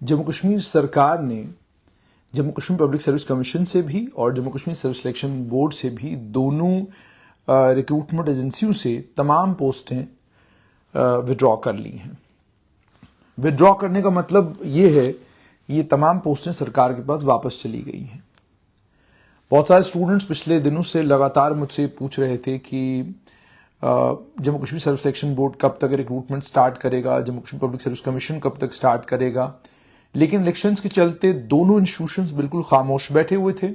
जम्मू कश्मीर सरकार ने Jammu Kashmir public service commission से भी और Jammu Kashmir service selection board से भी दोनों रिक्रूटमेंट एजेंसियों से तमाम पोस्टें विड्रॉ कर ली हैं। विड्रॉ करने का मतलब ये है ये तमाम पोस्टें सरकार के पास वापस चली गई हैं। बहुत सारे स्टूडेंट्स पिछले दिनों से लगातार मुझसे पूछ रहे थे कि Jammu Kashmir service selection board कब तक रिक्रूटमेंट स्टार्ट करेगा, Jammu Kashmir public service commission कब तक स्टार्ट करेगा। लेकिन इलेक्शंस के चलते दोनों इंस्टीट्यूशंस बिल्कुल खामोश बैठे हुए थे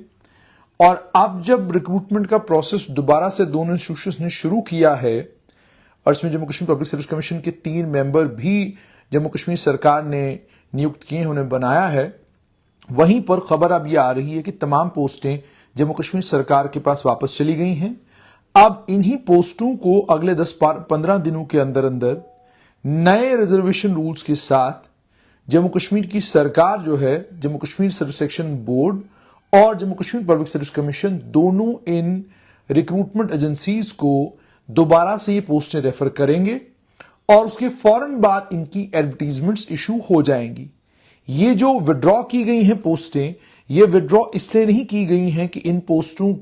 और अब जब रिक्रूटमेंट का प्रोसेस दोबारा से दोनों इंस्टीट्यूशंस ने शुरू किया है और इसमें Jammu Kashmir public service commission के 3 मेंबर भी जम्मू कश्मीर सरकार ने नियुक्त किए, उन्हें बनाया है, वहीं पर खबर अब यह आ रही है कि तमाम पोस्टें जम्मू कश्मीर सरकार के पास वापस चली गई हैं। अब इन्हीं पोस्टों को अगले 10-15 दिनों के अंदर अंदर नए रिजर्वेशन रूल्स के साथ जम्मू कश्मीर की सरकार जो है, Jammu Kashmir service selection board और Jammu Kashmir public service commission दोनों इन रिक्रूटमेंट एजेंसीज को दोबारा से ये पोस्टें रेफर करेंगे और उसके फौरन बाद इनकी एडवर्टीजमेंट्स इशू हो जाएंगी। ये जो विड्रॉ की गई हैं पोस्टें, ये विड्रॉ इसलिए नहीं की गई हैं कि इन पोस्टों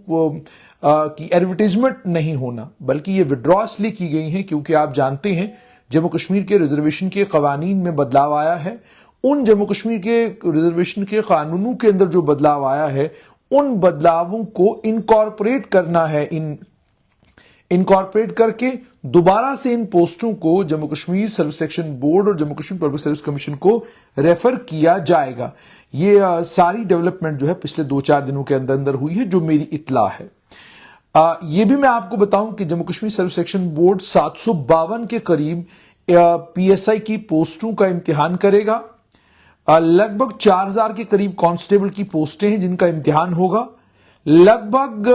की एडवर्टीजमेंट नहीं होना, बल्कि ये विड्रॉ इसलिए की गई हैं क्योंकि आप जानते हैं जम्मू कश्मीर के रिजर्वेशन के कवानीन में बदलाव आया है। उन जम्मू कश्मीर के रिजर्वेशन के कानूनों के अंदर जो बदलाव आया है, उन बदलावों को इनकॉर्पोरेट करना है। इनकॉर्पोरेट करके दोबारा से इन पोस्टों को Jammu Kashmir service selection board और Jammu Kashmir public service commission को रेफर किया जाएगा। ये सारी डेवलपमेंट जो है पिछले 2-4 दिनों के अंदर अंदर हुई है, जो मेरी इत्तला है। ये भी मैं आपको बताऊं कि Jammu Kashmir service selection board 752 के करीब पीएसआई की पोस्टों का इम्तिहान करेगा। लगभग 4000 के करीब कांस्टेबल की पोस्टें हैं जिनका इम्तिहान होगा। लगभग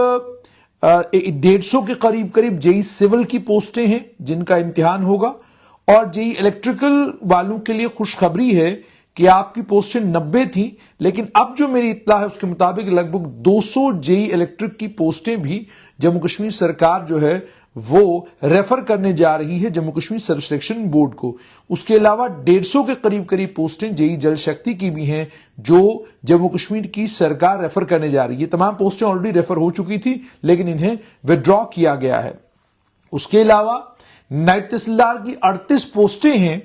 150 के करीब जेई सिविल की पोस्टें हैं जिनका इम्तिहान होगा। और जेई इलेक्ट्रिकल वालों के लिए खुशखबरी है कि आपकी पोस्टें 90 थी, लेकिन अब जो मेरी इत्तला है उसके मुताबिक लगभग 200 जेई इलेक्ट्रिक की पोस्टें भी जम्मू कश्मीर सरकार जो है वो रेफर करने जा रही है Jammu Kashmir service selection board को। उसके अलावा 150 के करीब पोस्टें जेई जल शक्ति की भी हैं जो जम्मू कश्मीर की सरकार रेफर करने जा रही है। तमाम पोस्टें ऑलरेडी रेफर हो चुकी थी लेकिन इन्हें विड्रॉ किया गया है। उसके अलावा नायब तहसीलदार की 38 पोस्टें हैं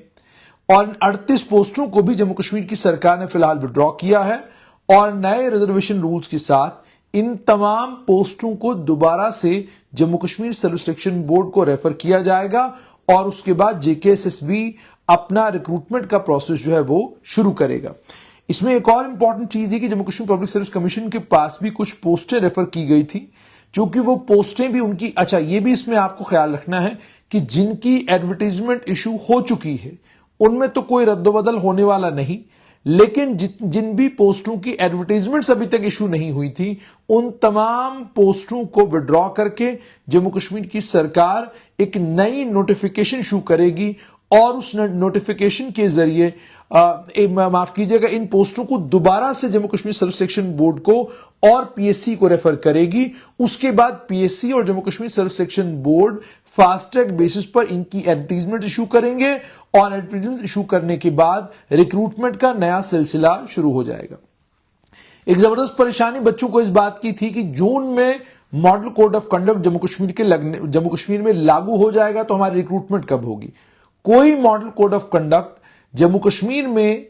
और 38 पोस्टों को भी जम्मू कश्मीर की सरकार ने फिलहाल विड्रॉ किया है और नए रिजर्वेशन रूल्स के साथ इन तमाम पोस्टों को दोबारा से Jammu Kashmir service selection board को रेफर किया जाएगा और उसके बाद जेकेएसएसबी अपना रिक्रूटमेंट का प्रोसेस जो है वो शुरू करेगा। इसमें एक और इंपॉर्टेंट चीज है कि Jammu Kashmir public service commission के पास भी कुछ पोस्टें रेफर की गई थी, क्योंकि वो पोस्टें भी उनकी ये भी इसमें आपको ख्याल रखना है कि जिनकी एडवर्टीजमेंट इशू हो चुकी है उनमें तो कोई रद्दोबदल होने वाला नहीं, लेकिन जिन भी पोस्टों की एडवर्टाइजमेंट्स अभी तक इशू नहीं हुई थी उन तमाम पोस्टों को विड्रॉ करके जम्मू कश्मीर की सरकार एक नई नोटिफिकेशन इशू करेगी और उस नोटिफिकेशन के जरिए माफ कीजिएगा, इन पोस्टों को दोबारा से Jammu Kashmir service selection board को और पीएससी को रेफर करेगी। उसके बाद पीएससी और Jammu Kashmir service selection board fast track basis पर इनकी एडवर्टीजमेंट इशू करेंगे और एडवर्टीजमेंट इशू करने के बाद रिक्रूटमेंट का नया सिलसिला शुरू हो जाएगा। एक जबरदस्त परेशानी बच्चों को इस बात की थी कि जून में model code of conduct Jammu Kashmir में लागू हो जाएगा तो हमारी रिक्रूटमेंट कब होगी। कोई model code of conduct Jammu Kashmir में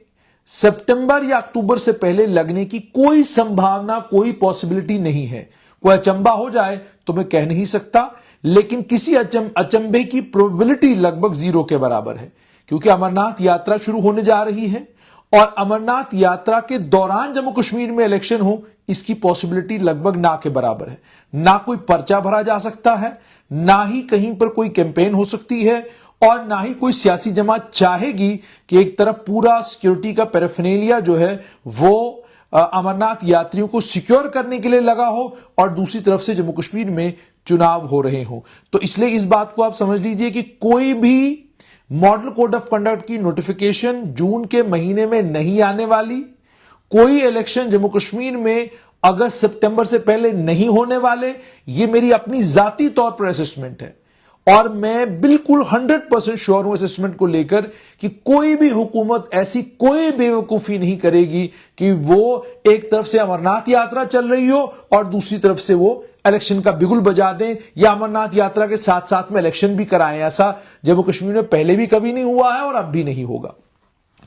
सितंबर या अक्टूबर से पहले लगने की कोई संभावना, कोई पॉसिबिलिटी नहीं है। कोई अचंबा हो जाए तो मैं कह नहीं सकता, लेकिन किसी अचंभे की प्रोबेबिलिटी लगभग 0 के बराबर है, क्योंकि अमरनाथ यात्रा शुरू होने जा रही है और अमरनाथ यात्रा के दौरान जम्मू कश्मीर में इलेक्शन हो इसकी पॉसिबिलिटी लगभग ना के बराबर है। ना कोई पर्चा भरा जा सकता है, ना ही कहीं पर कोई कैंपेन हो सकती है और ना ही कोई सियासी जमात चाहेगी कि एक तरफ पूरा सिक्योरिटी का पैराफर्नेलिया जो है वो अमरनाथ यात्रियों को सिक्योर करने के लिए लगा हो और दूसरी तरफ से जम्मू कश्मीर में चुनाव हो रहे हो। तो इसलिए इस बात को आप समझ लीजिए कि कोई भी मॉडल कोड ऑफ कंडक्ट की नोटिफिकेशन जून के महीने में नहीं आने वाली, कोई इलेक्शन जम्मू कश्मीर में अगस्त सितंबर से पहले नहीं होने वाले। ये मेरी अपनी जाती तौर पर असेसमेंट है और मैं बिल्कुल 100% श्योर हूं असेसमेंट को लेकर कि कोई भी हुकूमत ऐसी कोई बेवकूफी नहीं करेगी कि वो एक तरफ से अमरनाथ यात्रा चल रही हो और दूसरी तरफ से वो इलेक्शन का बिगुल बजा दें या अमरनाथ यात्रा के साथ साथ में इलेक्शन भी कराएं। ऐसा जम्मू कश्मीर में पहले भी कभी नहीं हुआ है और अब भी नहीं होगा।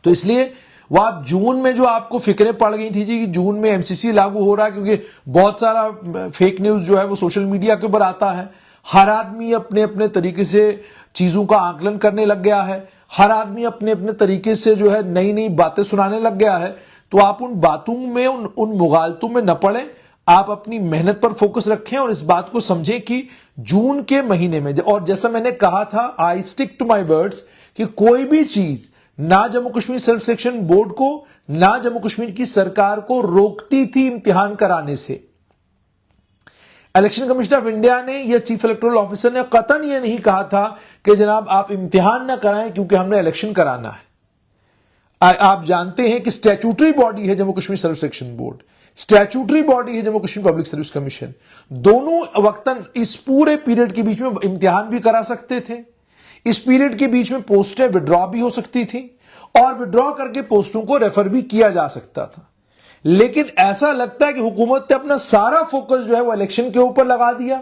तो इसलिए वह जून में जो आपको फिक्रें पड़ गई थी कि जून में एमसीसी लागू हो रहा है, क्योंकि बहुत सारा फेक न्यूज जो है वो सोशल मीडिया के ऊपर आता है। हर आदमी अपने अपने तरीके से चीजों का आकलन करने लग गया है, हर आदमी अपने अपने तरीके से जो है नई नई बातें सुनाने लग गया है। तो आप उन बातों में उन मुगालतों में न पड़े, आप अपनी मेहनत पर फोकस रखें और इस बात को समझें कि जून के महीने में, और जैसा मैंने कहा था, I stick to my words, कि कोई भी चीज ना Jammu Kashmir service selection board को ना जम्मू कश्मीर की सरकार को रोकती थी इम्तिहान कराने से। इलेक्शन कमीशन ऑफ इंडिया ने या चीफ इलेक्टोरल ऑफिसर ने कतन यह नहीं कहा था कि जनाब आप इम्तिहान ना कराएं क्योंकि हमने इलेक्शन कराना है। आप जानते हैं कि स्टैट्यूटरी बॉडी है Jammu Kashmir service selection board, statutory body है Jammu Kashmir public service commission. दोनों वक्तन इस पूरे पीरियड के बीच में इम्तिहान भी करा सकते थे, इस पीरियड के बीच में पोस्टें विड्रॉ भी हो सकती थी और विड्रॉ करके पोस्टों को रेफर भी किया जा सकता था। लेकिन ऐसा लगता है कि हुकूमत ने अपना सारा फोकस जो है वो इलेक्शन के ऊपर लगा दिया।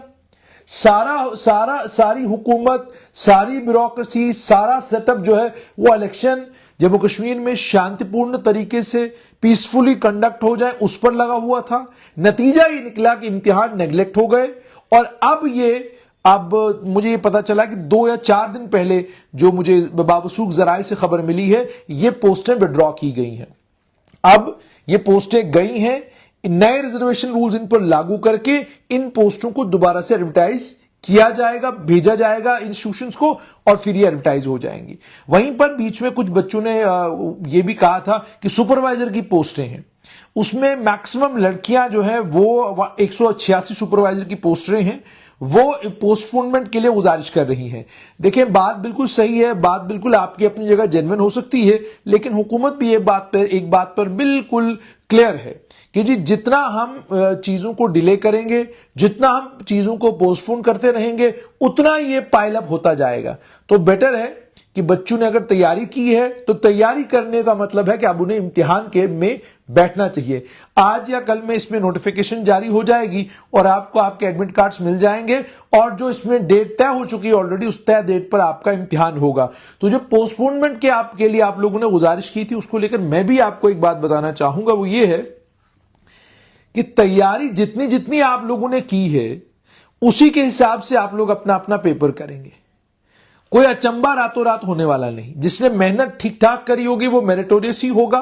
सारी हुकूमत, सारी ब्यूरोक्रेसी, सारा सेटअप जो है वो इलेक्शन जम्मू कश्मीर में शांतिपूर्ण तरीके से पीसफुली कंडक्ट हो जाए उस पर लगा हुआ था। नतीजा ये निकला कि इम्तिहान नेग्लेक्ट हो गए और अब मुझे ये पता चला कि 2 या 4 दिन पहले जो मुझे बावसूख जराए से खबर मिली है, ये पोस्टें विड्रॉ की गई हैं। अब ये पोस्टें गई हैं, नए रिजर्वेशन रूल्स इन पर लागू करके इन पोस्टों को दोबारा से एडवर्टाइज किया जाएगा, भेजा जाएगा इंस्टीट्यूशंस को और फिर ये एडवर्टाइज हो जाएंगी। वहीं पर बीच में कुछ बच्चों ने ये भी कहा था कि सुपरवाइजर की पोस्टें हैं, उसमें मैक्सिमम लड़कियां जो है वो 186 सुपरवाइजर की पोस्टें हैं, वो पोस्टपोनमेंट के लिए गुजारिश कर रही हैं। देखिए, बात बिल्कुल सही है, बात बिल्कुल आपकी अपनी जगह जेन्युइन हो सकती है, लेकिन हुकूमत भी एक बात पर बिल्कुल क्लियर है कि जी जितना हम चीजों को डिले करेंगे, जितना हम चीजों को पोस्टपोन करते रहेंगे, उतना ये पाइल अप होता जाएगा। तो बेटर है कि बच्चों ने अगर तैयारी की है तो तैयारी करने का मतलब है कि अब उन्हें इम्तिहान के में बैठना चाहिए। आज या कल में इसमें नोटिफिकेशन जारी हो जाएगी और आपको आपके एडमिट कार्ड्स मिल जाएंगे और जो इसमें डेट तय हो चुकी है ऑलरेडी, उस तय डेट पर आपका इम्तिहान होगा। तो जो पोस्टपोनमेंट के आपके लिए आप लोगों ने गुजारिश की थी, उसको लेकर मैं भी आपको एक बात बताना चाहूंगा, वो ये है कि तैयारी जितनी जितनी आप लोगों ने की है उसी के हिसाब से आप लोग अपना अपना पेपर करेंगे। कोई अचंबा रातों रात होने वाला नहीं। जिसने मेहनत ठीक ठाक करी होगी वो मेरिटोरियस ही होगा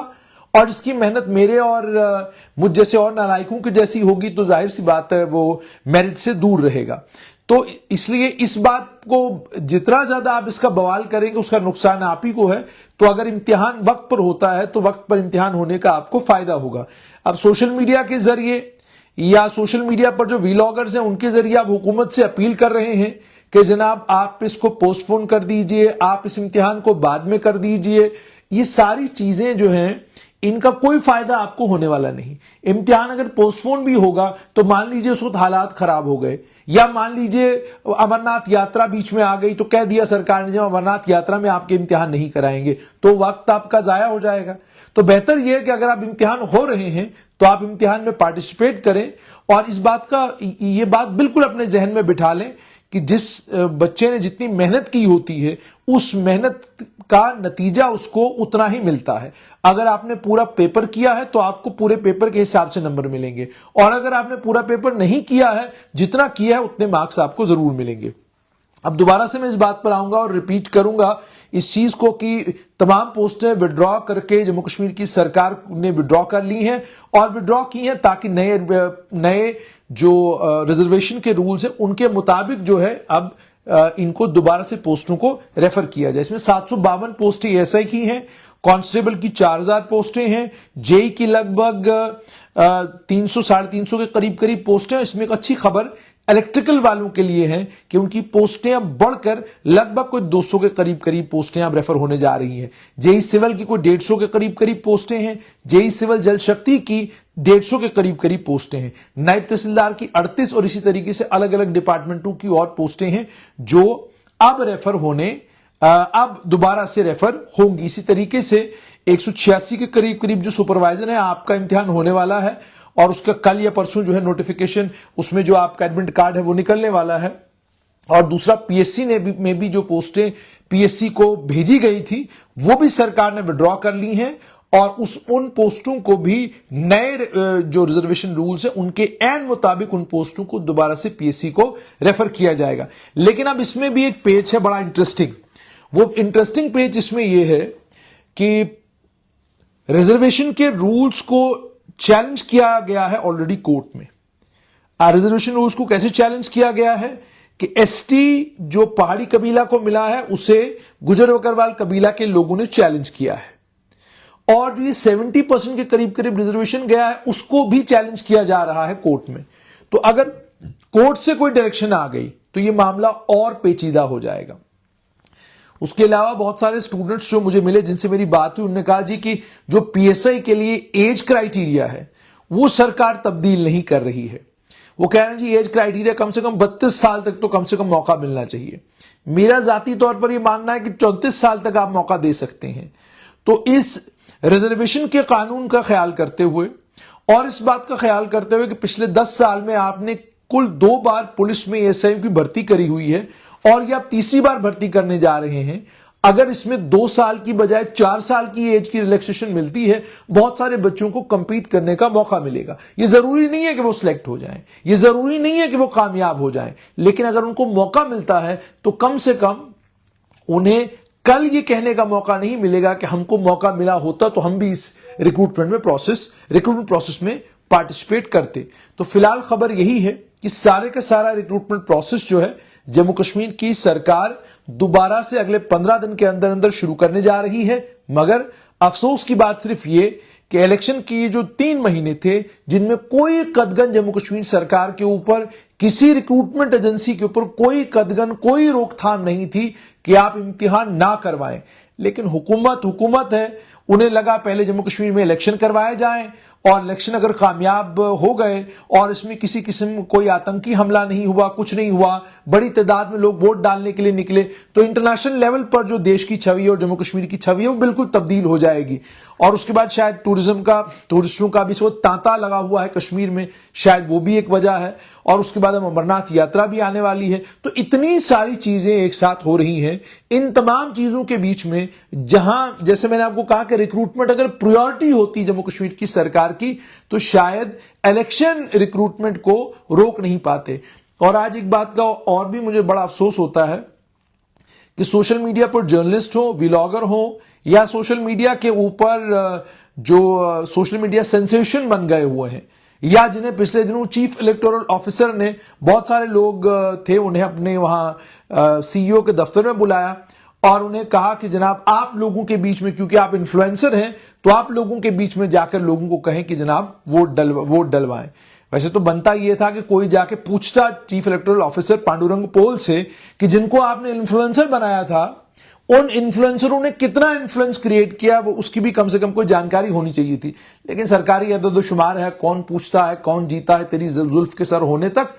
और जिसकी मेहनत मेरे और मुझ जैसे और नालायकों की जैसी होगी तो जाहिर सी बात है वो मेरिट से दूर रहेगा। तो इसलिए इस बात को जितना ज्यादा आप इसका बवाल करेंगे उसका नुकसान आप ही को है। तो अगर इम्तिहान वक्त पर होता है तो वक्त पर इम्तिहान होने का आपको फायदा होगा। अब सोशल मीडिया के जरिए या सोशल मीडिया पर जो व्लॉगर्स हैं उनके जरिए आप हुकूमत से अपील कर रहे हैं कि जनाब आप इसको पोस्टपोन कर दीजिए, आप इस इम्तिहान को बाद में कर दीजिए। ये सारी चीजें जो हैं इनका कोई फायदा आपको होने वाला नहीं। इम्तिहान अगर पोस्टपोन भी होगा तो मान लीजिए उस वक्त हालात खराब हो गए या मान लीजिए अमरनाथ यात्रा बीच में आ गई तो कह दिया सरकार ने जब अमरनाथ यात्रा में आपके इम्तिहान नहीं कराएंगे तो वक्त आपका जाया हो जाएगा। तो बेहतर यह है कि अगर आप इम्तिहान हो रहे हैं तो आप इम्तिहान में पार्टिसिपेट करें और इस बात का ये बात बिल्कुल अपने जहन में बिठा लें कि जिस बच्चे ने जितनी मेहनत की होती है उस मेहनत का नतीजा उसको उतना ही मिलता है। अगर आपने पूरा पेपर किया है तो आपको पूरे पेपर के हिसाब से नंबर मिलेंगे और अगर आपने पूरा पेपर नहीं किया है, जितना किया है उतने मार्क्स आपको जरूर मिलेंगे। अब दोबारा से मैं इस बात पर आऊंगा और रिपीट करूंगा इस चीज को कि तमाम पोस्टें विड्रॉ करके जम्मू कश्मीर की सरकार ने विड्रॉ कर ली हैं और विड्रॉ की हैं ताकि नए जो रिजर्वेशन के रूल्स हैं उनके मुताबिक जो है अब इनको दोबारा से पोस्टों को रेफर किया जाए। इसमें 752 पोस्टें एएसआई की हैं, कांस्टेबल की 4000 पोस्टें हैं, जेई की लगभग 300-350 के करीब पोस्टें। इसमें एक अच्छी खबर इलेक्ट्रिकल वालों के लिए है कि उनकी पोस्टें अब बढ़कर लगभग कोई 200 के करीब पोस्टें अब रेफर होने जा रही हैं। जेई सिविल की कोई 150 के करीब पोस्टें हैं, जेई सिविल जल शक्ति की 150 के करीब पोस्टें हैं, नायब तहसीलदार की 38 और इसी तरीके से अलग अलग डिपार्टमेंटों की और पोस्टें हैं जो अब रेफर होने अब दोबारा से रेफर होंगी। इसी तरीके से 186 के करीब करीब जो सुपरवाइजर है, आपका इम्तिहान होने वाला है और उसका कल या परसों जो है नोटिफिकेशन, उसमें जो आपका एडमिट कार्ड है वो निकलने वाला है। और दूसरा, पीएससी में भी जो पोस्टें पीएससी को भेजी गई थी वो भी सरकार ने विड्रॉ कर ली हैं और उन पोस्टों को भी नए जो रिजर्वेशन रूल्स है उनके एन मुताबिक उन पोस्टों को दोबारा से पीएससी को रेफर किया जाएगा। लेकिन अब इसमें भी एक पेज है बड़ा इंटरेस्टिंग। वो इंटरेस्टिंग पेज इसमें यह है कि रिजर्वेशन के रूल्स को चैलेंज किया गया है ऑलरेडी कोर्ट में। रिजर्वेशन रूल्स को कैसे चैलेंज किया गया है कि एसटी जो पहाड़ी कबीला को मिला है उसे गुजर बकरवाल कबीला के लोगों ने चैलेंज किया है, और जो ये 70% के करीब करीब रिजर्वेशन गया है उसको भी चैलेंज किया जा रहा है कोर्ट में। तो अगर कोर्ट से कोई डायरेक्शन आ गई तो ये मामला और पेचीदा हो जाएगा। उसके अलावा बहुत सारे स्टूडेंट्स जो मुझे मिले जिनसे मेरी बात हुई, उन्होंने कहा जी कि जो पीएसआई के लिए एज क्राइटेरिया है वो सरकार तब्दील नहीं कर रही है। वो कह रहे हैं जी एज क्राइटेरिया कम से कम 32 साल तक तो कम से कम मौका मिलना चाहिए। मेरा जाती तौर पर यह मानना है कि 34 साल तक आप मौका दे सकते हैं। तो इस रिजर्वेशन के कानून का ख्याल करते हुए और इस बात का ख्याल करते हुए कि पिछले 10 साल में आपने कुल 2 बार पुलिस में एएसआई की भर्ती करी हुई है और ये आप तीसरी बार भर्ती करने जा रहे हैं, अगर इसमें 2 साल की बजाय 4 साल की एज की रिलैक्सेशन मिलती है, बहुत सारे बच्चों को कंपीट करने का मौका मिलेगा। यह जरूरी नहीं है कि वो सिलेक्ट हो जाएं, यह जरूरी नहीं है कि वो कामयाब हो जाएं, लेकिन अगर उनको मौका मिलता है तो कम से कम उन्हें कल ये कहने का मौका नहीं मिलेगा कि हमको मौका मिला होता तो हम भी इस रिक्रूटमेंट प्रोसेस में पार्टिसिपेट करते। तो फिलहाल खबर यही है कि सारे का सारा रिक्रूटमेंट प्रोसेस जो है जम्मू कश्मीर की सरकार दोबारा से अगले 15 दिन के अंदर अंदर शुरू करने जा रही है। मगर अफसोस की बात सिर्फ ये कि इलेक्शन की जो 3 महीने थे जिनमें कोई कदगन जम्मू कश्मीर सरकार के ऊपर, किसी रिक्रूटमेंट एजेंसी के ऊपर कोई कदगन, कोई रोकथाम नहीं थी कि आप इम्तिहान ना करवाएं। लेकिन हुकूमत है, उन्हें लगा पहले जम्मू कश्मीर में इलेक्शन करवाए जाएं और इलेक्शन अगर कामयाब हो गए और इसमें किसी किस्म कोई आतंकी हमला नहीं हुआ, कुछ नहीं हुआ, बड़ी तादाद में लोग वोट डालने के लिए निकले, तो इंटरनेशनल लेवल पर जो देश की छवि और जम्मू कश्मीर की छवि है वो बिल्कुल तब्दील हो जाएगी। और उसके बाद शायद टूरिस्टों का भी तांता लगा हुआ है कश्मीर में, शायद वो भी एक वजह है। और उसके बाद हम अमरनाथ यात्रा भी आने वाली है। तो इतनी सारी चीजें एक साथ हो रही हैं। इन तमाम चीजों के बीच में जहां, जैसे मैंने आपको कहा कि रिक्रूटमेंट अगर प्रायोरिटी होती जम्मू कश्मीर की सरकार की, तो शायद इलेक्शन रिक्रूटमेंट को रोक नहीं पाते। और आज एक बात का और भी मुझे बड़ा अफसोस होता है कि सोशल मीडिया पर जर्नलिस्ट हो, व्लॉगर हो, या सोशल मीडिया के ऊपर जो सोशल मीडिया सेंसेशन बन गए हुए हैं, या जिन्हें पिछले दिनों चीफ इलेक्टोरल ऑफिसर ने, बहुत सारे लोग थे, उन्हें अपने वहां सीईओ के दफ्तर में बुलाया और उन्हें कहा कि जनाब आप लोगों के बीच में, क्योंकि आप इन्फ्लुएंसर हैं, तो आप लोगों के बीच में जाकर लोगों को कहें कि जनाब वोट डलवाएं। वैसे तो बनता यह था कि कोई जाके पूछता चीफ इलेक्टोरल ऑफिसर पांडुरंग पोल से कि जिनको आपने इन्फ्लुएंसर बनाया था उन इन्फ्लुएंसरों ने कितना इन्फ्लुएंस क्रिएट किया, वो उसकी भी कम से कम कोई जानकारी होनी चाहिए थी। लेकिन सरकारी अदद-ओ-शुमार है, कौन पूछता है, कौन जीता है, तेरी जुल्फ के सर होने तक।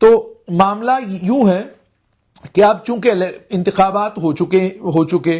तो मामला यूं है कि अब चूंकि इंतखाबात हो चुके,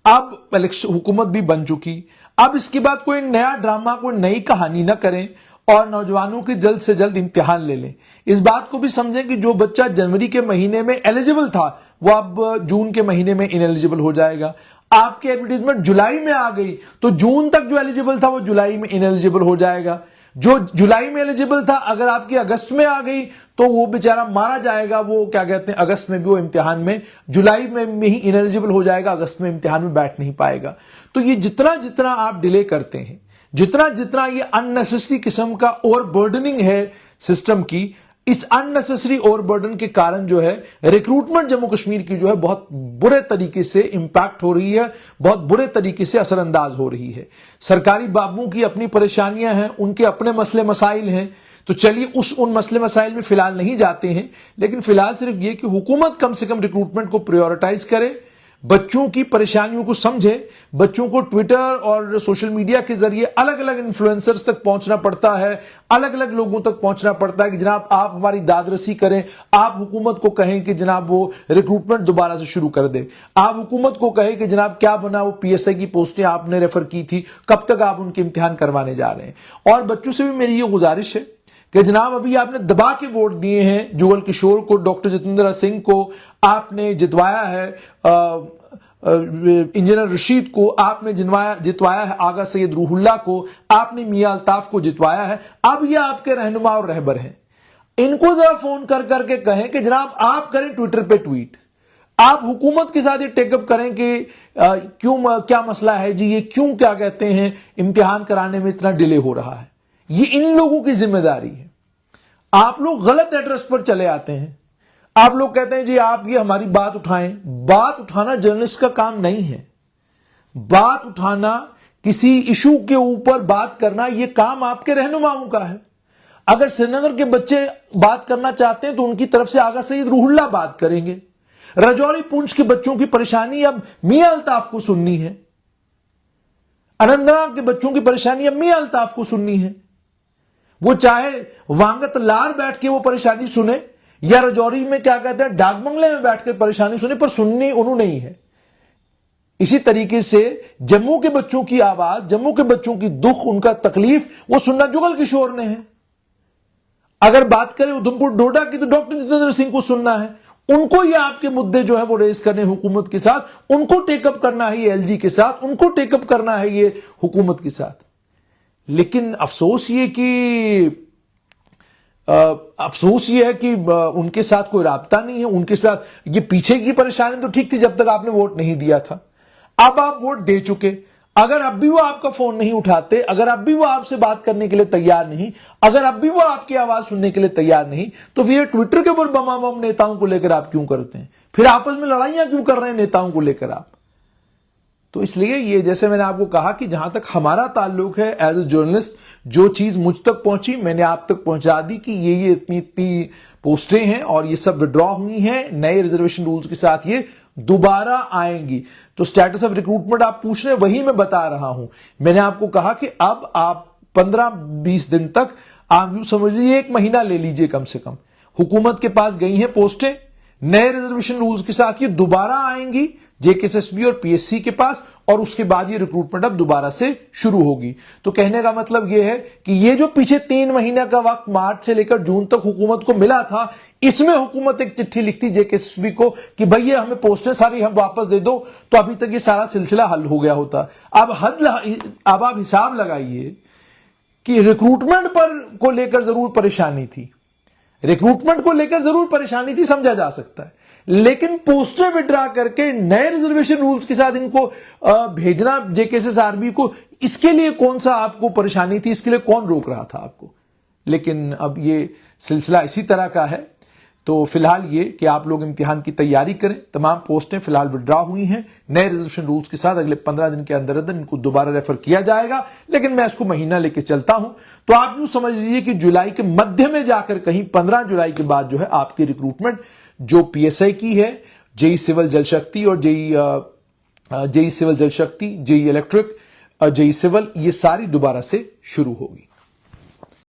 अब हुकूमत भी बन चुकी, अब इसके बाद कोई नया ड्रामा, कोई नई कहानी ना करें और नौजवानों के जल्द से जल्द इम्तिहान ले लें। इस बात को भी समझें कि जो बच्चा जनवरी के महीने में एलिजिबल था वो अब जून के महीने में इनएलिजिबल हो जाएगा। आपकी एडवर्टीजमेंट जुलाई में आ गई तो जून तक जो एलिजिबल था वो जुलाई में इनएलिजिबल हो जाएगा। जो जुलाई में एलिजिबल था अगर आपकी अगस्त में आ गई तो वो बेचारा मारा जाएगा, वो क्या कहते हैं, अगस्त में भी वो इम्तिहान में, जुलाई में ही इनएलिजिबल हो जाएगा, अगस्त में इम्तिहान में बैठ नहीं पाएगा। तो ये जितना जितना आप डिले करते हैं, जितना जितना ये अननेसेसरी किस्म का ओवरबर्डनिंग है सिस्टम की, इस अननेसेसरी ओवरबर्डन के कारण जो है रिक्रूटमेंट जम्मू कश्मीर की जो है बहुत बुरे तरीके से इंपैक्ट हो रही है, बहुत बुरे तरीके से असरअंदाज हो रही है। सरकारी बाबुओं की अपनी परेशानियां हैं, उनके अपने मसले मसाइल हैं। तो चलिए उन मसले मसाइल में फिलहाल नहीं जाते हैं, लेकिन फिलहाल सिर्फ ये कि हुकूमत कम से कम रिक्रूटमेंट को प्रायोरिटाइज करे, बच्चों की परेशानियों को समझे, बच्चों को ट्विटर और सोशल मीडिया के जरिए अलग अलग इन्फ्लुएंसर्स तक पहुंचना पड़ता है, अलग अलग लोगों तक पहुंचना पड़ता है कि जनाब आप हमारी दादरसी करें, आप हुकूमत को कहें कि जनाब वो रिक्रूटमेंट दोबारा से शुरू कर दे, आप हुकूमत को कहें कि जनाब क्या बना वो पीएसआई की पोस्टें आपने रेफर की थी, कब तक आप उनके इम्तिहान करवाने जा रहे हैं। और बच्चों से भी मेरी ये गुजारिश है कि जनाब अभी आपने दबा के वोट दिए हैं, जुगल किशोर को, डॉक्टर जितेंद्र सिंह को आपने जितवाया है, इंजीनियर रशीद को आपने जितवाया है, आगा सैयद रूहुल्ला को आपने, मियां अल्ताफ को जितवाया है। अब ये आपके रहनुमा और रहबर हैं, इनको जरा फोन कर करके कहें कि जनाब आप करें ट्विटर पे ट्वीट, आप हुकूमत के साथ ये टेकअप करें कि क्यों, क्या मसला है जी, ये क्यों क्या कहते हैं इम्तिहान कराने में इतना डिले हो रहा है। ये इन लोगों की जिम्मेदारी है। आप लोग गलत एड्रेस पर चले आते हैं, आप लोग कहते हैं जी आप ये हमारी बात उठाएं। बात उठाना जर्नलिस्ट का काम नहीं है। बात उठाना, किसी इशू के ऊपर बात करना, यह काम आपके रहनुमाओं का है। अगर श्रीनगर के बच्चे बात करना चाहते हैं तो उनकी तरफ से आगा सईद रूहुल्ला बात करेंगे। रजौरी पुंछ के बच्चों की परेशानी अब मियां अल्ताफ को सुननी है, अनंतनाग के बच्चों की परेशानी अब मियां अल्ताफ को सुननी है। वो चाहे वांगत लार बैठ के वो परेशानी सुने या रजौरी में क्या कहते हैं डाक बंगले में बैठकर परेशानी सुने, पर सुननी उन्होंने ही है। इसी तरीके से जम्मू के बच्चों की आवाज, जम्मू के बच्चों की दुख, उनका तकलीफ, वो सुनना जुगल किशोर ने है। अगर बात करें उधमपुर डोडा की तो डॉक्टर जितेंद्र सिंह को सुनना है। उनको ये आपके मुद्दे जो है वो रेज करने हुकूमत के साथ, उनको टेकअप करना है ये एलजी के साथ, उनको टेकअप करना है ये हुकूमत के साथ। लेकिन अफसोस ये है कि उनके साथ कोई राब्ता नहीं है। उनके साथ ये पीछे की परेशानी तो ठीक थी जब तक आपने वोट नहीं दिया था। अब आप वोट दे चुके, अगर अब भी वो आपका फोन नहीं उठाते, अगर अब भी वो आपसे बात करने के लिए तैयार नहीं, अगर अब भी वो आपकी आवाज सुनने के लिए तैयार नहीं, तो फिर ट्विटर के ऊपर बम नेताओं को लेकर आप क्यों करते हैं? फिर आपस में लड़ाइयां क्यों कर रहे हैं नेताओं को लेकर आप? तो इसलिए ये, जैसे मैंने आपको कहा कि जहां तक हमारा ताल्लुक है एज ए जर्नलिस्ट, जो चीज मुझ तक पहुंची मैंने आप तक पहुंचा दी कि ये इतनी पोस्टें हैं और ये सब विड्रॉ हुई हैं, नए रिजर्वेशन रूल्स के साथ ये दोबारा आएंगी। तो स्टेटस ऑफ रिक्रूटमेंट आप पूछ रहे हैं, वही मैं बता रहा हूं। मैंने आपको कहा कि अब आप 15-20 दिन तक, आप यूं समझ लीजिए 1 महीना ले लीजिए कम से कम, हुकूमत के पास गई हैं पोस्टें, नए रिजर्वेशन रूल्स के साथ ये दोबारा आएंगी जेकेएसएसबी और पीएससी के पास, और उसके बाद ये रिक्रूटमेंट अब दोबारा से शुरू होगी। तो कहने का मतलब ये है कि ये जो पीछे 3 महीने का वक्त मार्च से लेकर जून तक हुकूमत को मिला था, इसमें हुकूमत एक चिट्ठी लिखती जेकेएसएसबी को कि भैया हमें पोस्टें सारी हम वापस दे दो, तो अभी तक ये सारा सिलसिला हल हो गया होता। अब आप हिसाब लगाइए कि रिक्रूटमेंट को लेकर जरूर परेशानी थी, रिक्रूटमेंट को लेकर जरूर परेशानी थी, समझा जा सकता है, लेकिन पोस्टर विड्रा करके नए रिजर्वेशन रूल्स के साथ इनको भेजना जेकेएसएसआरबी को, इसके लिए कौन सा आपको परेशानी थी? इसके लिए कौन रोक रहा था आपको? लेकिन अब ये सिलसिला इसी तरह का है। तो फिलहाल ये कि आप लोग इम्तिहान की तैयारी करें। तमाम पोस्टें फिलहाल विड्रॉ हुई हैं नए रिजर्वेशन रूल्स के साथ। अगले 15 दिन के अंदर अंदर इनको दोबारा रेफर किया जाएगा, लेकिन मैं इसको महीना लेके चलता हूं। तो आप यूं समझ लीजिए कि जुलाई के मध्य में जाकर कहीं 15 जुलाई के बाद जो है आपकी रिक्रूटमेंट जो पीएसआई की है, जेई सिविल जल शक्ति और जेई सिविल जल शक्ति, जेई इलेक्ट्रिक, जेई सिविल, ये सारी दोबारा से शुरू होगी।